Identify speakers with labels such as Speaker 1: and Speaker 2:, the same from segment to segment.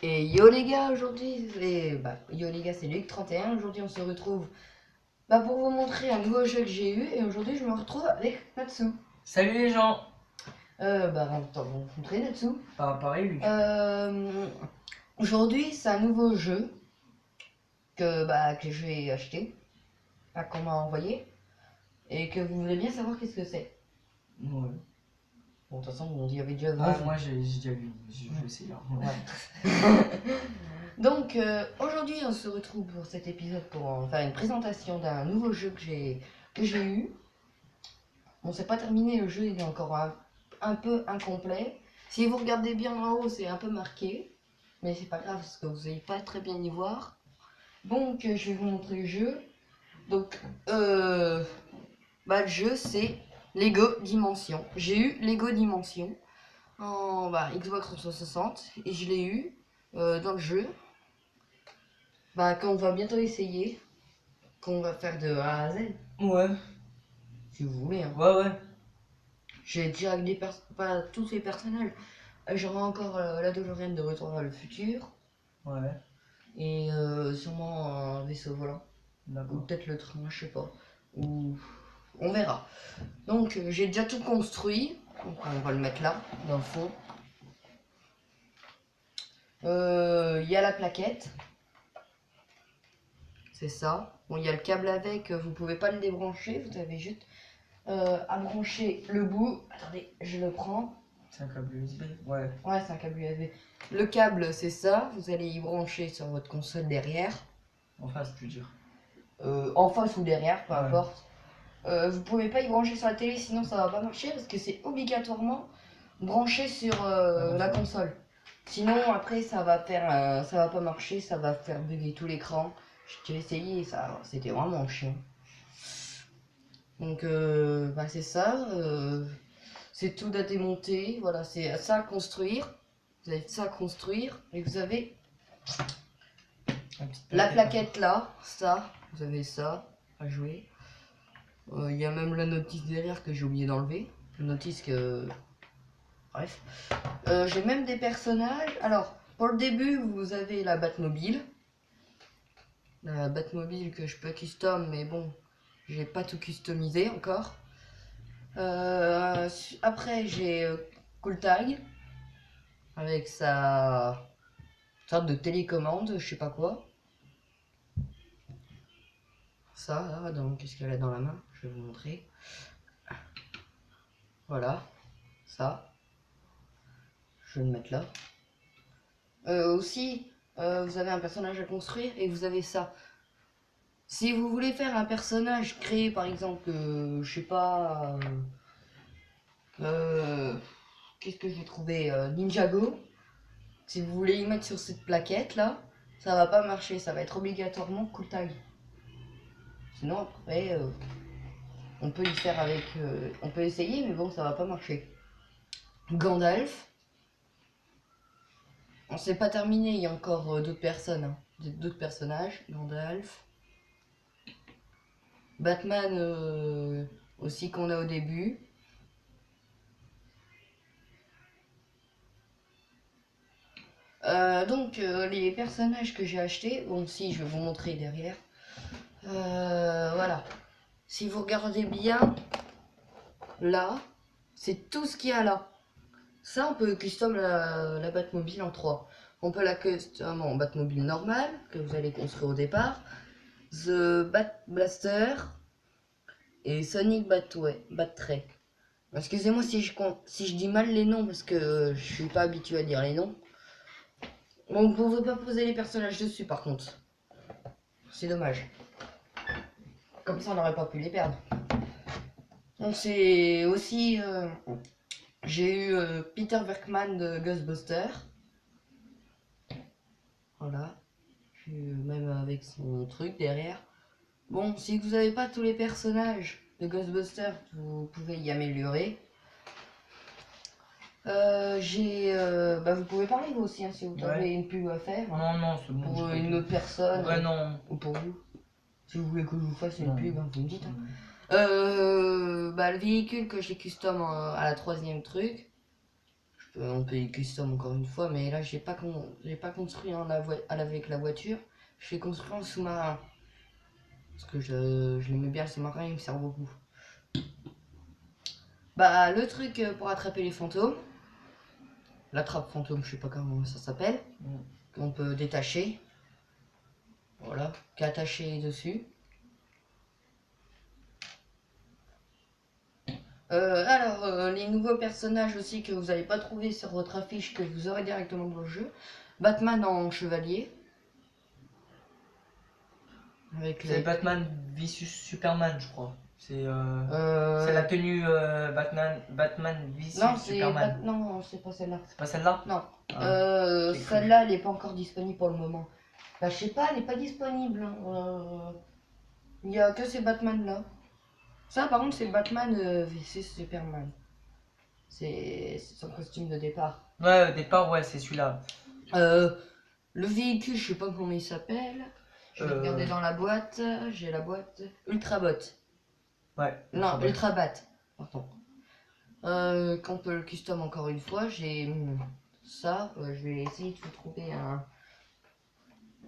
Speaker 1: Et yo les gars, aujourd'hui, yo les gars, c'est Luc31. Aujourd'hui, on se retrouve pour vous montrer un nouveau jeu que j'ai eu. Et aujourd'hui, je me retrouve avec Natsu.
Speaker 2: Salut les gens.
Speaker 1: Attends, vous montrer Natsu.
Speaker 2: Pareil Luc.
Speaker 1: Aujourd'hui, c'est un nouveau jeu que j'ai acheté, qu'on m'a envoyé, et que vous voulez bien savoir qu'est-ce que c'est.
Speaker 2: Ouais.
Speaker 1: Bon, de toute façon, on y avait déjà vu.
Speaker 2: Moi j'ai déjà vu, je vais essayer là.
Speaker 1: Ouais. Donc aujourd'hui on se retrouve pour cet épisode pour faire une présentation d'un nouveau jeu que j'ai eu. Bon, c'est pas terminé, le jeu il est encore un peu incomplet. Si vous regardez bien en haut, c'est un peu marqué, mais c'est pas grave parce que vous n'allez pas très bien y voir. Donc je vais vous montrer le jeu. Donc le jeu c'est Lego Dimension. J'ai eu Lego Dimension en Xbox 360 et je l'ai eu dans le jeu. Qu'on va bientôt essayer, qu'on va faire de A à Z,
Speaker 2: Ouais.
Speaker 1: si vous voulez. Hein.
Speaker 2: Ouais.
Speaker 1: J'ai déjà pas tous les personnages. J'aurai encore la DeLorean de Retour vers le futur.
Speaker 2: Ouais.
Speaker 1: Et sûrement un vaisseau volant. Ou peut-être le train, je sais pas. Ou on verra. Donc j'ai déjà tout construit. Donc on va le mettre là, dans le fond. Il y a la plaquette. C'est ça. Bon, il y a le câble avec, vous pouvez pas le débrancher, vous avez juste à brancher le bout. Attendez, je le prends.
Speaker 2: C'est un câble USB. Ouais.
Speaker 1: Ouais, c'est un câble USB. Le câble, c'est ça. Vous allez y brancher sur votre console derrière.
Speaker 2: En face, tu veux dire.
Speaker 1: En face ou derrière, peu importe. Vous pouvez pas y brancher sur la télé, sinon ça va pas marcher parce que c'est obligatoirement branché sur la console. Sinon après ça va pas marcher, ça va faire bugger tout l'écran. J'ai essayé, ça, c'était vraiment chiant. Donc c'est ça. C'est tout à démonter. Voilà, c'est ça à construire. Vous avez ça à construire et vous avez la plaquette là, ça. Vous avez ça à jouer. Il y a même la notice derrière que j'ai oublié d'enlever. La notice que... Bref. J'ai même des personnages. Alors, pour le début, vous avez la Batmobile. La Batmobile que je peux custom, mais bon, j'ai pas tout customisé encore. Après, j'ai Cool Tag. Avec sa sorte de télécommande, je sais pas quoi. Ça, là, qu'est-ce qu'elle a dans la main? Je vais vous montrer. Voilà, ça. Je vais le mettre là. Aussi, vous avez un personnage à construire et vous avez ça. Si vous voulez faire un personnage créé, par exemple, je sais pas, qu'est-ce que j'ai trouvé, Ninjago. Si vous voulez y mettre sur cette plaquette là, ça va pas marcher, ça va être obligatoirement Cool Tag. Sinon après, on peut y faire avec, on peut essayer, mais bon, ça va pas marcher. Gandalf. On s'est pas terminé, il y a encore d'autres personnes, hein. D'autres personnages. Gandalf. Batman aussi qu'on a au début. Les personnages que j'ai achetés, bon si je vais vous montrer derrière. Voilà. Si vous regardez bien, là, c'est tout ce qu'il y a là. Ça, on peut custom la Batmobile en 3. On peut la custom en Batmobile normale, que vous allez construire au départ. The Bat Blaster et Sonic Bat-Tray. Excusez-moi si je dis mal les noms, parce que je suis pas habitué à dire les noms. Bon, vous pouvez pas poser les personnages dessus par contre. C'est dommage. Comme ça, on n'aurait pas pu les perdre. Donc c'est aussi... j'ai eu Peter Venkman de Ghostbusters. Voilà. Même avec son truc derrière. Bon, si vous n'avez pas tous les personnages de Ghostbusters, vous pouvez y améliorer. Vous pouvez parler vous aussi, hein, si vous avez une pub à faire.
Speaker 2: Non, c'est bon.
Speaker 1: Pour une autre personne.
Speaker 2: Ouais, non.
Speaker 1: Ou pour vous. Si vous voulez que je vous fasse une pub, hein, vous me dites. Hein. Le véhicule que j'ai custom à la 3e truc. On peut y custom encore une fois, mais là j'ai pas construit avec la voiture, j'ai construit un sous-marin. Parce que je l'aimais bien le sous-marin, il me sert beaucoup. Bah le truc pour attraper les fantômes, la trappe fantôme, je sais pas comment ça s'appelle, qu'on peut détacher. Voilà, qui est attaché dessus. Les nouveaux personnages aussi que vous n'avez pas trouvé sur votre affiche, que vous aurez directement dans le jeu. Batman en chevalier.
Speaker 2: C'est Batman vs Superman, je crois. C'est la tenue Batman vs Superman.
Speaker 1: Non, c'est pas celle-là.
Speaker 2: C'est pas celle-là?
Speaker 1: Non.
Speaker 2: Ah,
Speaker 1: Celle-là, elle est pas encore disponible pour le moment. Bah, je sais pas, elle est pas disponible. Il y a que ces Batman-là. Ça, par contre, c'est Batman vs Superman. C'est son costume de départ.
Speaker 2: Ouais, au départ, ouais, c'est celui-là.
Speaker 1: Le véhicule, je sais pas comment il s'appelle. Je vais regarder dans la boîte. J'ai la boîte. Ultrabot.
Speaker 2: Ouais.
Speaker 1: Non, Ultrabat. Pardon. Qu'on peut le custom encore une fois. J'ai ça. Je vais essayer de vous trouver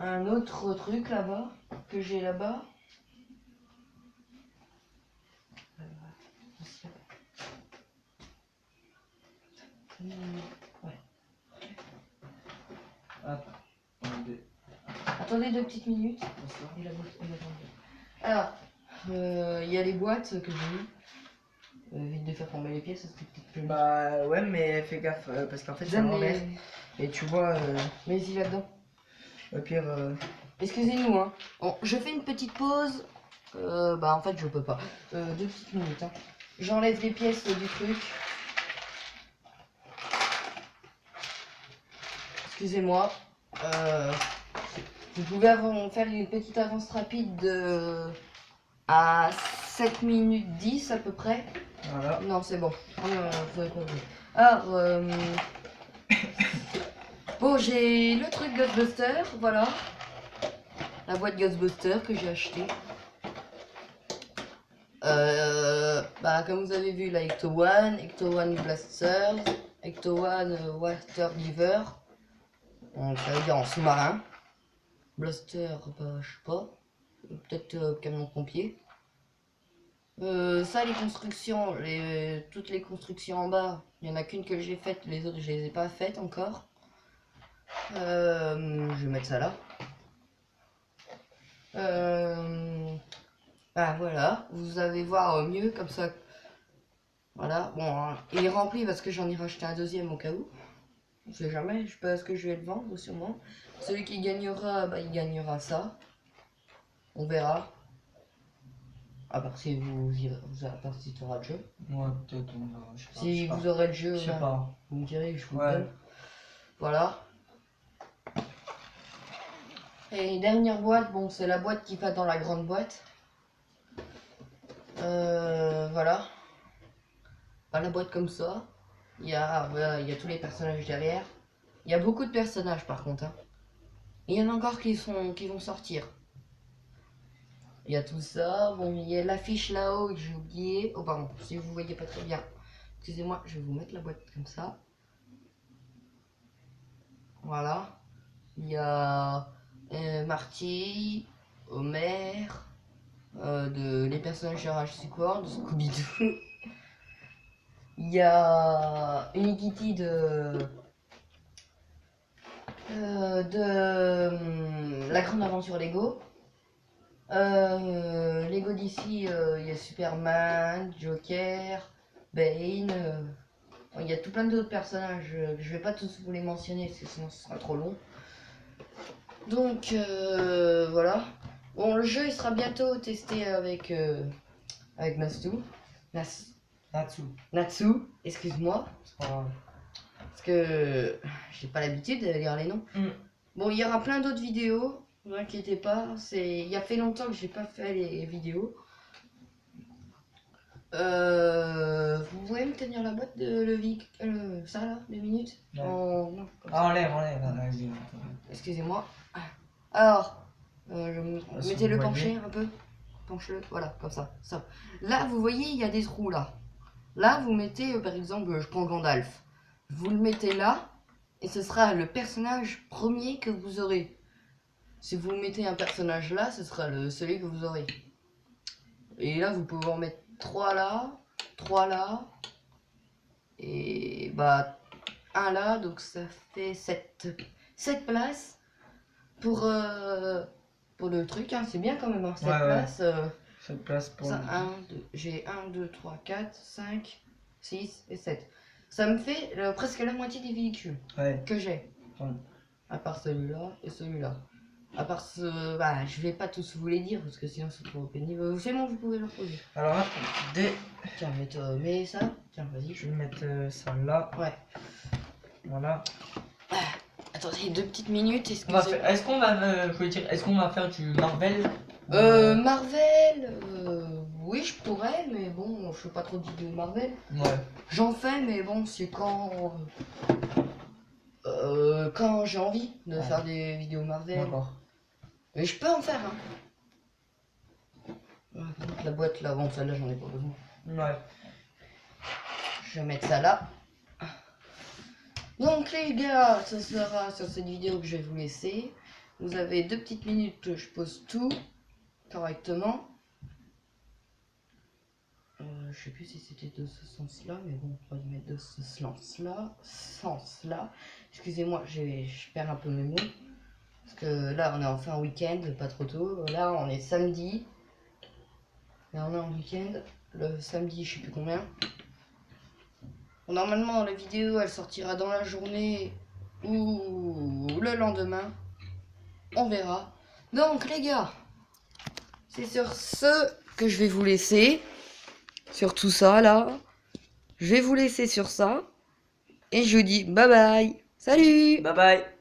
Speaker 1: un autre truc là-bas. Que j'ai là-bas. Ouais. Attendez 2 petites minutes. Alors, il y a les boîtes que j'ai mis. Vite de faire tomber les pièces, ça serait peut-être plus.
Speaker 2: Bah ouais, mais fais gaffe parce qu'en fait c'est l'envers. Et tu vois.
Speaker 1: Mais ici là-dedans.
Speaker 2: Au pire.
Speaker 1: Excusez-nous, hein. Bon, je fais une petite pause. Bah en fait je peux pas. 2 petites minutes. Hein. J'enlève les pièces du truc. Excusez-moi. Vous pouvez faire une petite avance rapide à 7 minutes 10 à peu près.
Speaker 2: Voilà.
Speaker 1: Non, c'est bon. Alors, bon, j'ai le truc Ghostbuster, voilà. La boîte Ghostbuster que j'ai achetée. Bah, comme vous avez vu, la Ecto One Blasters, Ecto One Water Giver. Ça veut dire en sous-marin. Blaster, bah, je sais pas. Peut-être camion pompier. Ça, les constructions, toutes les constructions en bas, il n'y en a qu'une que j'ai faite, les autres je les ai pas faites encore. Je vais mettre ça là. Ah voilà, vous allez voir mieux comme ça. Voilà, bon, hein, il est rempli parce que j'en ai racheté un deuxième au cas où. On sait jamais, je sais pas ce que je vais le vendre sûrement. Celui qui gagnera, bah, il gagnera ça. On verra. À part si à part si tu auras le jeu.
Speaker 2: Ouais, peut-être.
Speaker 1: Si vous aurez le jeu,
Speaker 2: je sais pas.
Speaker 1: Vous me direz, je vous
Speaker 2: Ouais.
Speaker 1: donne. Voilà. Et dernière boîte, bon, c'est la boîte qui va dans la grande boîte. Voilà. Pas la boîte comme ça. Il y a tous les personnages derrière. Il y a beaucoup de personnages par contre. Hein. Il y en a encore qui vont sortir. Il y a tout ça. Bon, il y a l'affiche là-haut que j'ai oublié. Oh pardon, si vous voyez pas très bien. Excusez-moi, je vais vous mettre la boîte comme ça. Voilà. Il y a Marty, Homer, les personnages de Jurassic World, de Scooby-Doo. Il y a Unikitty de La Grande Aventure Lego. Lego d'ici, il y a Superman, Joker, Bane. Il y a tout plein d'autres personnages. Je vais pas tous vous les mentionner parce que sinon ce sera trop long. Donc voilà. Bon, le jeu il sera bientôt testé avec Natsu, excuse-moi. Parce que j'ai pas l'habitude de lire les noms. Bon, il y aura plein d'autres vidéos, ne vous inquiétez pas. Il y a fait longtemps que j'ai pas fait les vidéos. Vous pouvez me tenir la boîte de Levic, ça là, 2 minutes
Speaker 2: ouais.
Speaker 1: Non,
Speaker 2: enlève.
Speaker 1: Excusez-moi. Alors, mettez-le penché un peu. Penche-le, voilà, comme ça. Là, vous voyez, il y a des trous là. Là, vous mettez, par exemple, je prends Gandalf. vous le mettez là, et ce sera le personnage premier que vous aurez. Si vous mettez un personnage là, ce sera celui que vous aurez. Et là, vous pouvez en mettre 3 là, 3 là, et bah 1 là, donc ça fait 7 places pour le truc, hein. C'est bien quand même, hein, 7 places.
Speaker 2: 7 places pour
Speaker 1: ça, 2, j'ai 1, 2, 3, 4, 5, 6 et 7. Ça me fait presque la moitié des véhicules que j'ai. À part celui-là et celui-là. À part ce... Bah, je vais pas tous vous les dire parce que sinon c'est trop pénible. C'est bon, vous pouvez le reposer.
Speaker 2: Alors là,
Speaker 1: Tiens, mets ça. Tiens, vas-y.
Speaker 2: Je vais mettre ça là.
Speaker 1: Ouais.
Speaker 2: Voilà.
Speaker 1: Attendez, 2 petites minutes.
Speaker 2: Est-ce qu'on va faire du Marvel?
Speaker 1: Marvel, oui, je pourrais, mais bon, je fais pas trop de vidéos Marvel.
Speaker 2: Ouais.
Speaker 1: J'en fais, mais bon, c'est quand j'ai envie de faire des vidéos Marvel.
Speaker 2: D'accord.
Speaker 1: Mais je peux en faire, hein. La boîte là, bon, celle-là, j'en ai pas besoin.
Speaker 2: Ouais.
Speaker 1: Je vais mettre ça là. Donc les gars, ce sera sur cette vidéo que je vais vous laisser. Vous avez 2 petites minutes que je pose tout correctement. Je sais plus si c'était de ce sens-là, mais bon, on va y mettre de ce sens-là. Excusez-moi, je perds un peu mes mots. Parce que là, on est en fin week-end, pas trop tôt. Là, on est samedi. Là, on est en week-end. Le samedi, je sais plus combien. Bon, normalement, la vidéo, elle sortira dans la journée ou le lendemain. On verra. Donc, les gars, c'est sur ce que je vais vous laisser. Sur tout ça, là. Je vais vous laisser sur ça. Et je vous dis bye bye. Salut!
Speaker 2: Bye bye!